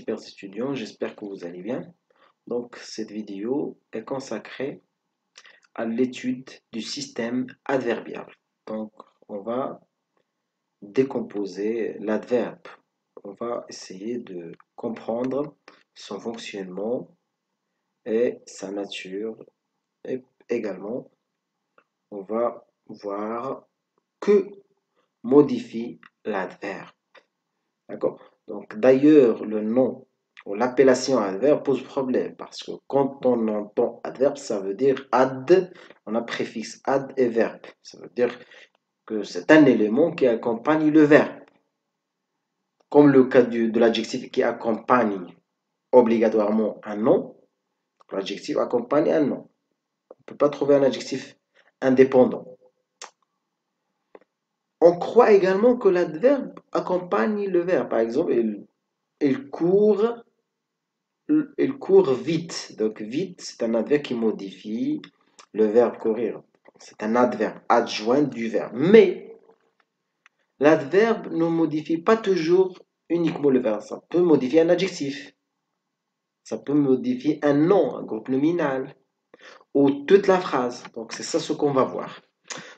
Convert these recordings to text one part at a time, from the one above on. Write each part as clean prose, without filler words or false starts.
super étudiants, j'espère que vous allez bien. Donc cette vidéo est consacrée à l'étude du système adverbial. Donc on va décomposer l'adverbe. On va essayer de comprendre son fonctionnement et sa nature. Et également, on va voir que modifie l'adverbe. D'accord? Donc d'ailleurs, le nom ou l'appellation adverbe pose problème parce que quand on entend adverbe, ça veut dire ad, on a préfixe ad et verbe. Ça veut dire que c'est un élément qui accompagne le verbe. Comme le cas de l'adjectif qui accompagne obligatoirement un nom, l'adjectif accompagne un nom. On ne peut pas trouver un adjectif indépendant. On croit également que l'adverbe accompagne le verbe. Par exemple, il court vite. Donc, vite, c'est un adverbe qui modifie le verbe courir. C'est un adverbe adjoint du verbe. Mais l'adverbe ne modifie pas toujours uniquement le verbe. Ça peut modifier un adjectif. Ça peut modifier un nom, un groupe nominal. Ou toute la phrase. Donc, c'est ça ce qu'on va voir.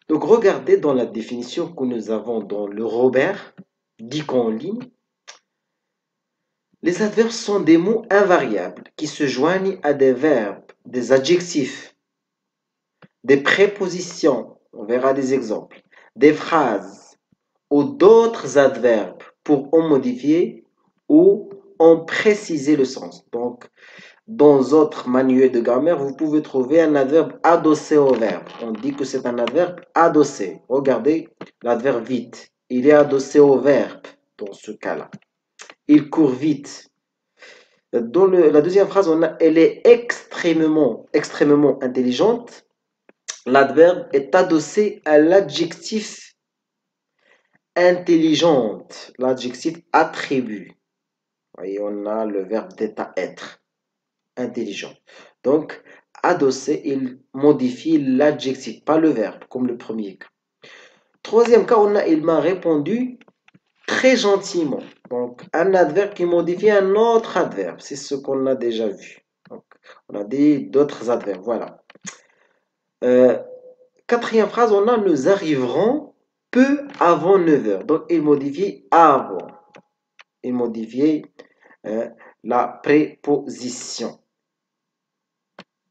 Donc, regardez dans la définition que nous avons dans le Robert, dit en ligne. Les adverbes sont des mots invariables qui se joignent à des verbes, des adjectifs, des prépositions, on verra des exemples, des phrases ou d'autres adverbes pour en modifier ou en préciser le sens. Donc, dans d'autres manuels de grammaire, vous pouvez trouver un adverbe adossé au verbe. On dit que c'est un adverbe adossé. Regardez l'adverbe vite. Il est adossé au verbe dans ce cas-là. Il court vite. Dans la deuxième phrase, on a elle est extrêmement intelligente. L'adverbe est adossé à l'adjectif intelligente, l'adjectif attribut. Vous voyez, on a le verbe d'état être, intelligent. Donc, adossé, il modifie l'adjectif, pas le verbe, comme le premier cas. Troisième cas, on a il m'a répondu très gentiment. Donc, un adverbe qui modifie un autre adverbe. C'est ce qu'on a déjà vu. Donc, on a dit d'autres adverbes. Voilà. Quatrième phrase, on a nous arriverons peu avant 9 heures. Donc, il modifie avant. Il modifie la préposition.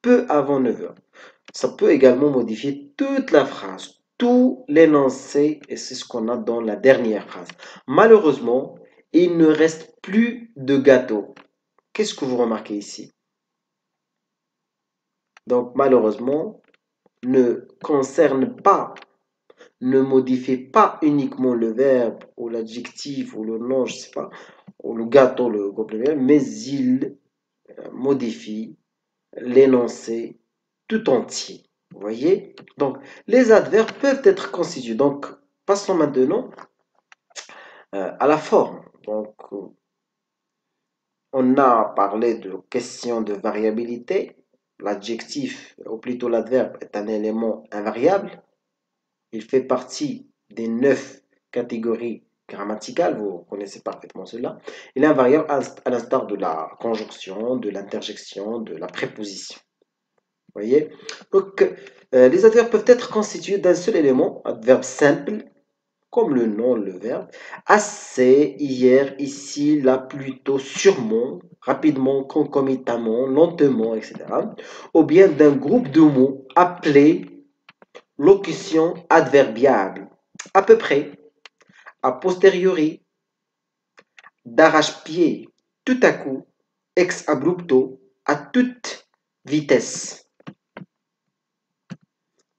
Peu avant 9 heures. Ça peut également modifier toute la phrase, tout l'énoncé, et c'est ce qu'on a dans la dernière phrase. Malheureusement, il ne reste plus de gâteau. Qu'est-ce que vous remarquez ici? Donc, malheureusement, ne concerne pas, ne modifie pas uniquement le verbe ou l'adjectif ou le nom, je ne sais pas, ou le gâteau, le complément, mais il modifie l'énoncé tout entier. Vous voyez? Donc, les adverbes peuvent être constitués. Donc, passons maintenant à la forme. Donc, on a parlé de question de variabilité. L'adjectif, ou plutôt l'adverbe, est un élément invariable. Il fait partie des 9 catégories grammaticales. Vous connaissez parfaitement cela. Il est invariable à l'instar de la conjonction, de l'interjection, de la préposition. Vous voyez? Donc, les adverbes peuvent être constitués d'un seul élément, adverbe simple, comme le nom, le verbe. Assez, hier, ici, là, plutôt, sûrement, rapidement, concomitamment, lentement, etc. Ou bien d'un groupe de mots appelés locution adverbiable. À peu près, a posteriori, d'arrache-pied, tout à coup, ex abrupto, à toute vitesse.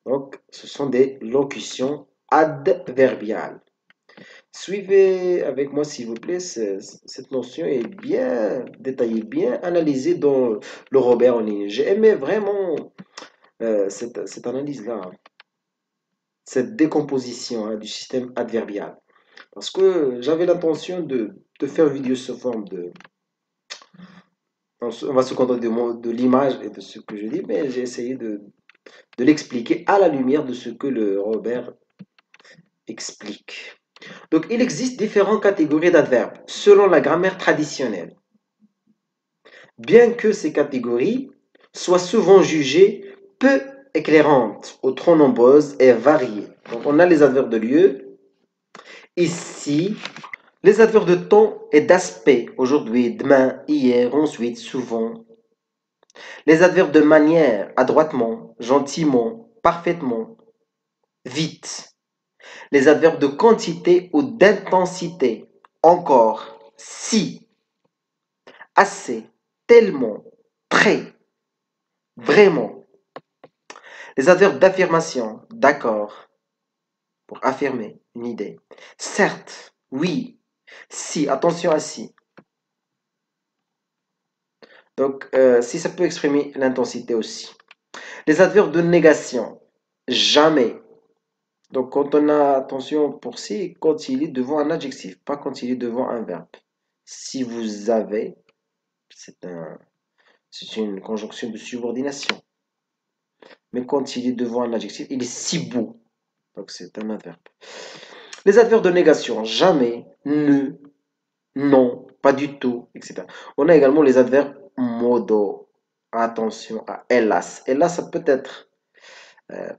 Donc, ce sont des locutions adverbiales. Suivez avec moi, s'il vous plaît, cette notion est bien détaillée, bien analysée dans le Robert en ligne. J'ai aimé vraiment cette analyse-là, cette décomposition du système adverbial. Parce que j'avais l'intention de faire une vidéo sous forme de... On va se contenter de l'image et de ce que je dis, mais j'ai essayé de l'expliquer à la lumière de ce que le Robert explique. Donc, il existe différentes catégories d'adverbes selon la grammaire traditionnelle. bien que ces catégories soient souvent jugées peu éclairantes ou trop nombreuses et variées. Donc on a les adverbes de lieu, ici, les adverbes de temps et d'aspect, aujourd'hui, demain, hier, ensuite, souvent. Les adverbes de manière, adroitement, gentiment, parfaitement, vite. Les adverbes de quantité ou d'intensité, encore, si, assez, tellement, très, vraiment. Les adverbes d'affirmation, d'accord, pour affirmer une idée. Certes, oui, si, attention à si. Donc, si ça peut exprimer l'intensité aussi. Les adverbes de négation, jamais. Donc, quand on a attention pour si, quand il est devant un adjectif, pas quand il est devant un verbe. Si vous avez, c'est une conjonction de subordination. Mais quand il est devant un adjectif, il est si beau. Donc, c'est un adverbe. Les adverbes de négation, jamais, ne, non, pas du tout, etc. On a également les adverbes modaux. Attention à hélas. Hélas, euh,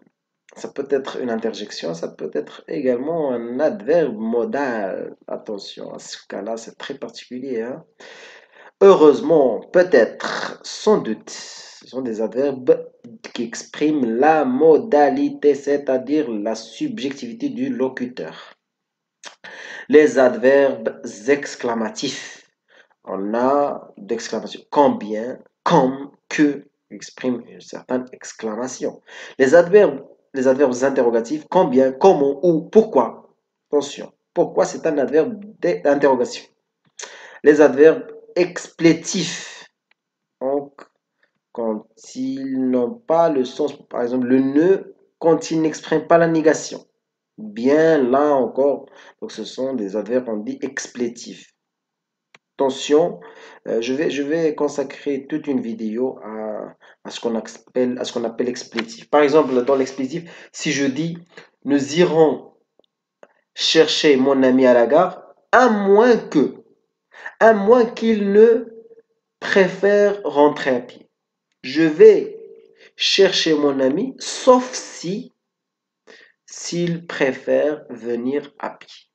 ça peut être une interjection, ça peut être également un adverbe modal. Attention, à ce cas-là, c'est très particulier, hein. Heureusement, peut-être, sans doute, ce sont des adverbes qui expriment la modalité, c'est-à-dire la subjectivité du locuteur. Les adverbes exclamatifs. On a d'exclamations combien, comme, que, expriment une certaine exclamation. Les adverbes interrogatifs, combien, comment, où, pourquoi. Attention, pourquoi c'est un adverbe d'interrogation. Les adverbes explétifs, donc quand ils n'ont pas le sens, par exemple le ne, quand ils n'expriment pas la négation. Bien là encore, donc ce sont des adverbes on dit explétifs. Attention, je vais consacrer toute une vidéo à ce qu'on appelle explétif. Par exemple, dans l'explétif, si je dis nous irons chercher mon ami à la gare, à moins qu'il ne préfère rentrer à pied. Je vais chercher mon ami, sauf si s'il préfère venir à pied.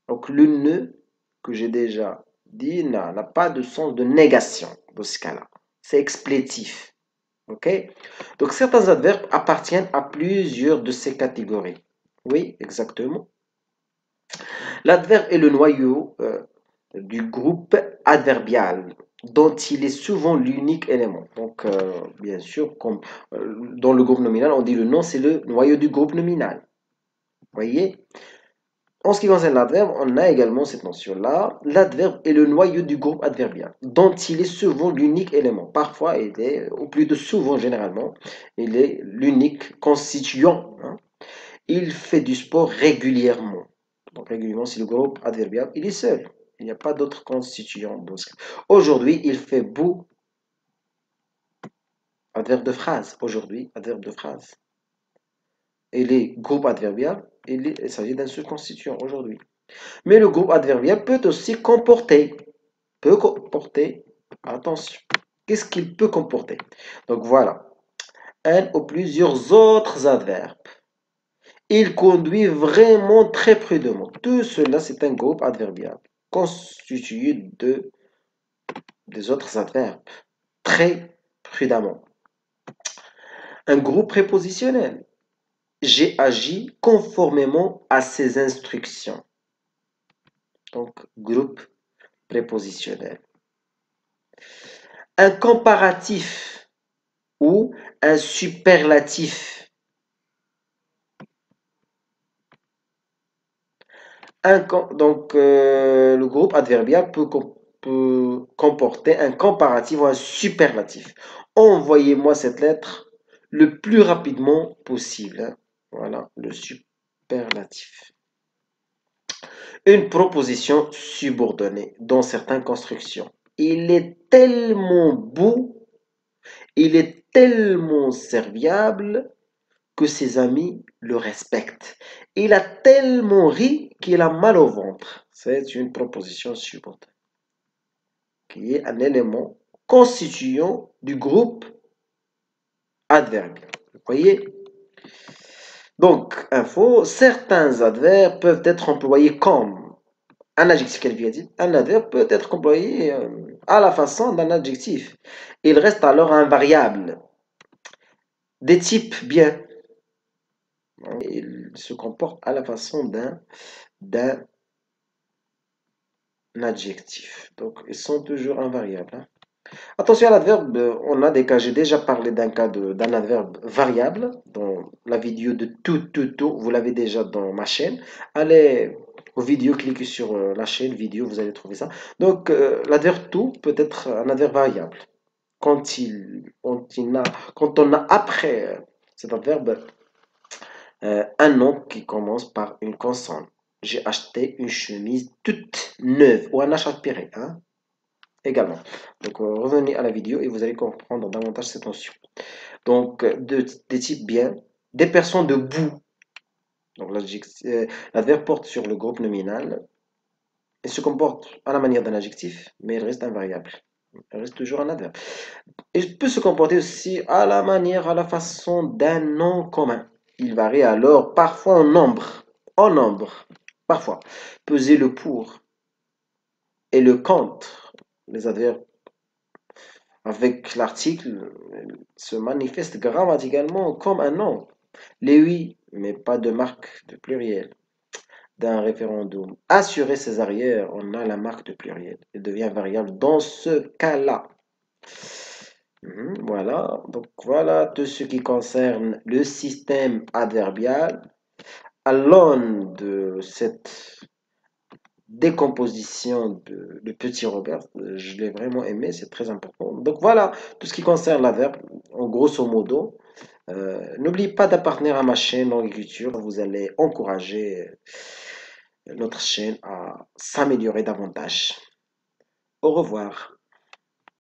Donc le ne que j'ai déjà dit n'a pas de sens de négation dans ce cas-là. C'est explétif. Ok? Donc certains adverbes appartiennent à plusieurs de ces catégories. Oui, exactement. L'adverbe est le noyau du groupe adverbial dont il est souvent l'unique élément. Donc, bien sûr, comme dans le groupe nominal, on dit le nom, c'est le noyau du groupe nominal. Vous voyez? En ce qui concerne l'adverbe, on a également cette notion-là. L'adverbe est le noyau du groupe adverbial, dont il est souvent l'unique élément. Parfois, ou plutôt souvent, généralement, il est l'unique constituant, hein. Il fait du sport régulièrement. Donc, régulièrement, c'est le groupe adverbial. Il est seul. Il n'y a pas d'autres constituants. Aujourd'hui, il fait beau. Adverbe de phrase. Aujourd'hui, adverbe de phrase. Et les groupes adverbiaux, il s'agit d'un seul constituant aujourd'hui. Mais le groupe adverbial peut aussi comporter, attention, qu'est-ce qu'il peut comporter? Donc voilà, un ou plusieurs autres adverbes. Il conduit vraiment très prudemment. Tout cela, c'est un groupe adverbial constitué des autres adverbes. Très prudemment. Un groupe prépositionnel. J'ai agi conformément à ses instructions. Donc, groupe prépositionnel. Un comparatif ou un superlatif. Donc, le groupe adverbial peut comporter un comparatif ou un superlatif. Envoyez-moi cette lettre le plus rapidement possible, hein. Voilà, le superlatif. Une proposition subordonnée dans certaines constructions. Il est tellement beau, il est tellement serviable que ses amis le respectent. Il a tellement ri qu'il a mal au ventre. C'est une proposition subordonnée qui est un élément constituant du groupe adverbial. Vous voyez? Donc, info, certains adverbes peuvent être employés comme un adjectif qualificatif. Un adverbe peut être employé à la façon d'un adjectif. Il reste alors invariable. Des types bien. Il se comporte à la façon d'un adjectif. Donc, ils sont toujours invariables. Hein. Attention à l'adverbe, on a des cas, j'ai déjà parlé d'un cas d'un adverbe variable dans la vidéo de tout, vous l'avez déjà dans ma chaîne. Allez aux vidéos, cliquez sur la chaîne vidéo, vous allez trouver ça. Donc, l'adverbe tout peut être un adverbe variable. Quand on a après cet adverbe un nom qui commence par une consonne. J'ai acheté une chemise toute neuve ou un achat piré, hein, également. Donc, revenez à la vidéo et vous allez comprendre davantage cette notion. Donc, des types bien, des personnes debout. Donc, l'adverbe porte sur le groupe nominal et se comporte à la manière d'un adjectif, mais il reste invariable. Il reste toujours un adverbe. Il peut se comporter aussi à la manière, à la façon d'un nom commun. Il varie alors parfois en nombre, parfois. Peser le pour et le contre, les adverbes avec l'article se manifestent grammaticalement comme un nom. Les oui, mais pas de marque de pluriel. D'un référendum assurer ses arrières, on a la marque de pluriel. Il devient variable dans ce cas-là. Voilà, donc voilà tout ce qui concerne le système adverbial. À l'aune de cette décomposition de Petit Robert, je l'ai vraiment aimé, c'est très important. Donc voilà tout ce qui concerne l'adverbe, en grosso modo. N'oubliez pas d'appartenir à ma chaîne Langue Écriture, vous allez encourager notre chaîne à s'améliorer davantage. Au revoir.